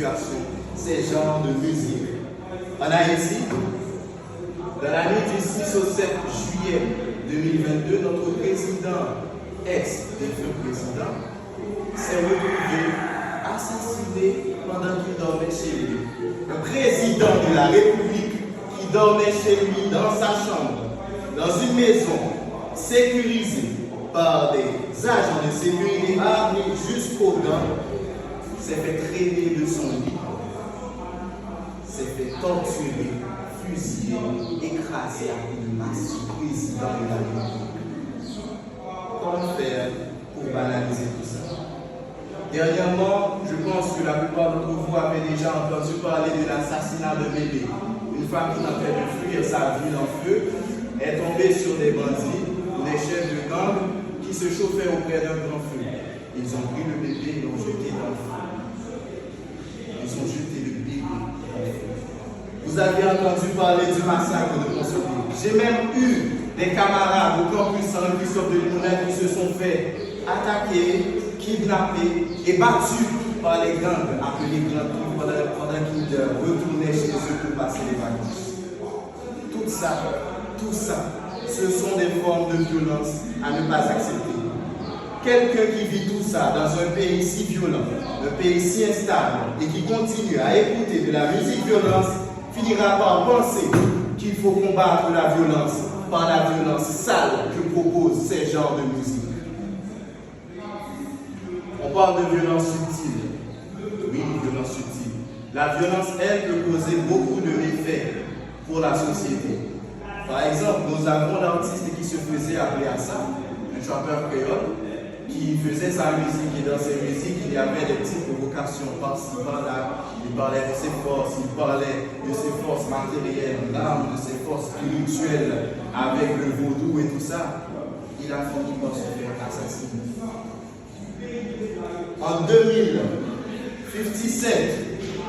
situation ces genres de musique. En Haïti, dans la nuit du 6 au 7 juillet 2022, notre président, ex-défunt président, s'est retrouvé assassiné pendant qu'il dormait chez lui. Le président de la République qui dormait chez lui dans sa chambre, dans une maison sécurisée par des agents de sécurité armés jusqu'aux dents, s'est fait traîner de son lit, s'est fait torturer, fusiller, écraser à coups de masse du président de la République. Comment faire pour banaliser tout ça? Dernièrement, je pense que la plupart d'entre vous avaient déjà entendu parler de l'assassinat de bébé. Une femme qui n'a fait de fuir sa ville en feu est tombée sur des bandits, des chefs de gang qui se chauffaient auprès d'un grand feu. Ils ont pris le bébé et l'ont jeté dans le feu. Ils ont jeté le bébé dans le feu. Vous avez entendu parler du massacre de Pont-Soleil. J'ai même eu des camarades au campus Saint-Christophe de Limonade qui se sont fait attaquer, kidnappés et battus par les gangs appelés Grand Tour pendant qu'ils retournaient chez eux pour passer les vacances. Tout ça, ce sont des formes de violence à ne pas accepter. Quelqu'un qui vit tout ça dans un pays si violent, un pays si instable et qui continue à écouter de la musique violence, finira par penser qu'il faut combattre la violence par la violence sale que proposent ces genres de musique. On parle de violence subtile. Oui, violence subtile. La violence, elle, peut causer beaucoup de méfaits pour la société. Par exemple, nous avons l'artiste qui se faisait appeler Hassan, un chanteur créole, qui faisait sa musique et dans ses musiques, il y avait des petites provocations par-ci, par-là. Il parlait de ses forces, il parlait de ses forces matérielles, l'âme, de ses forces spirituelles, avec le vaudou et tout ça. Il a fini par se faire assassiner. En 2057,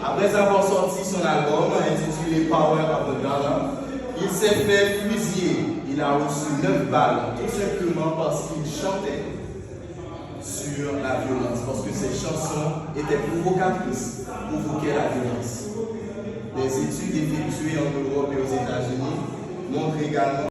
après avoir sorti son album intitulé Power of the Dollar, il s'est fait fusiller. Il a reçu 9 balles, tout simplement parce qu'il chantait sur la violence, parce que ses chansons étaient provocatrices, provoquaient la violence. Des études effectuées en Europe et aux États-Unis montrent également